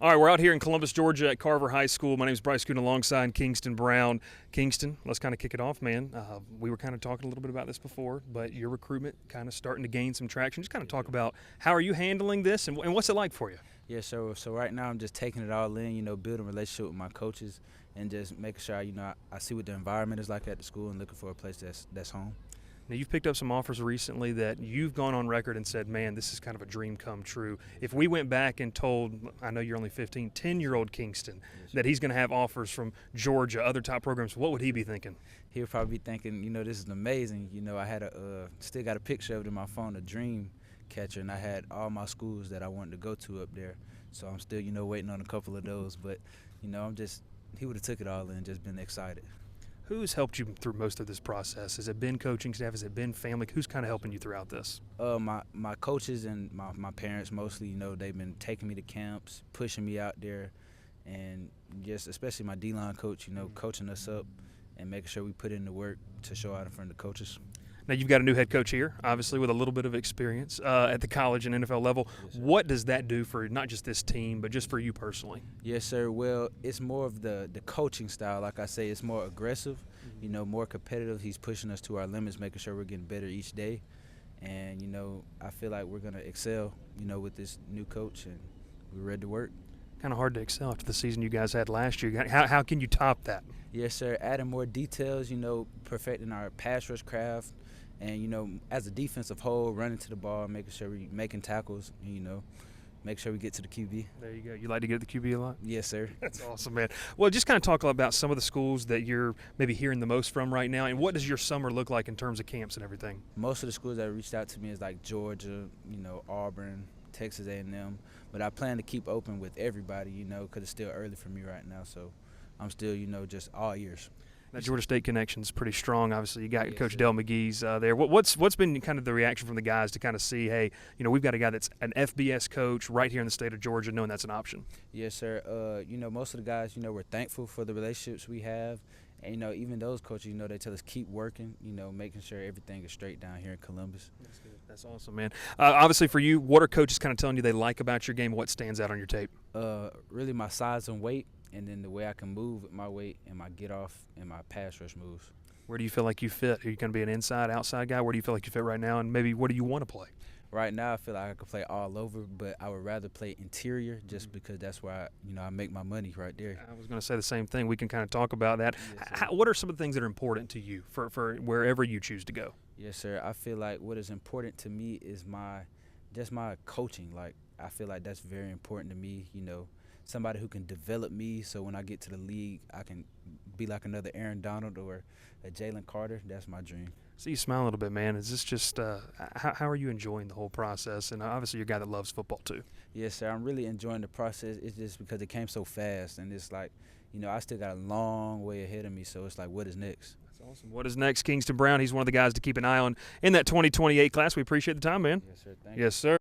All right, we're out here in Columbus, Georgia at Carver High School. My name is Bryce Koon alongside Kingston Brown. Kingston, let's kind of kick it off, man. We were kind of talking a little bit about this before, but your recruitment kind of starting to gain some traction. Just kind of talk about how are you handling this and what's it like for you? Yeah, so right now I'm just taking it all in, building a relationship with my coaches and just making sure, I see what the environment is like at the school and looking for a place that's home. Now, you've picked up some offers recently that you've gone on record and said, man, this is kind of a dream come true. If we went back and told, I know you're only 15, 10-year-old Kingston that he's going to have offers from Georgia, other top programs, what would he be thinking? He would probably be thinking, this is amazing. I had still got a picture of it in my phone, a dream catcher, and I had all my schools that I wanted to go to up there. So I'm still, waiting on a couple of those. But, he would have took it all in, just been excited. Who's helped you through most of this process? Has it been coaching staff? Has it been family? Who's kind of helping you throughout this? My coaches and my parents mostly, they've been taking me to camps, pushing me out there, and just especially my D-line coach, coaching us up and making sure we put in the work to show out in front of the coaches. Now, you've got a new head coach here, obviously, with a little bit of experience at the college and NFL level. Yes, what does that do for not just this team, but just for you personally? Yes, sir. Well, it's more of the coaching style. Like I say, it's more aggressive, more competitive. He's pushing us to our limits, making sure we're getting better each day. And, I feel like we're going to excel, with this new coach, and we're ready to work. Kind of hard to excel after the season you guys had last year. How can you top that? Yes, sir. Adding more details, perfecting our pass rush craft. And, as a defensive whole, running to the ball, making sure we're making tackles, make sure we get to the QB. There you go. You like to get to the QB a lot? Yes, sir. That's awesome, man. Well, just kind of talk about some of the schools that you're maybe hearing the most from right now, and what does your summer look like in terms of camps and everything? Most of the schools that reached out to me is like Georgia, Auburn, Texas A&M. But I plan to keep open with everybody, because it's still early for me right now. So I'm still, just all ears. That Georgia State connection is pretty strong. Obviously, you got yes, Coach sir. Del McGee's there. What's been kind of the reaction from the guys to kind of see, hey, we've got a guy that's an FBS coach right here in the state of Georgia, knowing that's an option? Yes, sir. Most of the guys, we're thankful for the relationships we have. And, even those coaches, they tell us keep working, making sure everything is straight down here in Columbus. That's good. That's awesome, man. Obviously, for you, what are coaches kind of telling you they like about your game? What stands out on your tape? Really my size and weight. And then the way I can move with my weight and my get off and my pass rush moves. Where do you feel like you fit? Are you going to be an inside, outside guy? Where do you feel like you fit right now? And maybe what do you want to play? Right now I feel like I could play all over, but I would rather play interior just because that's where I make my money right there. I was going to say the same thing. We can kind of talk about that. Yes, what are some of the things that are important to you for wherever you choose to go? Yes, sir. I feel like what is important to me is my coaching. Like I feel like that's very important to me, somebody who can develop me so when I get to the league I can be like another Aaron Donald or a Jalen Carter. That's my dream. So you smile a little bit, man. Is this just how are you enjoying the whole process? And obviously you're a guy that loves football too. Yes, sir. I'm really enjoying the process. It's just because it came so fast, and it's like, I still got a long way ahead of me, so it's like, what is next? That's awesome. What is next? Kingston Brown, he's one of the guys to keep an eye on in that 2028 class. We appreciate the time, man. Yes, sir. Thank you. Yes, sir.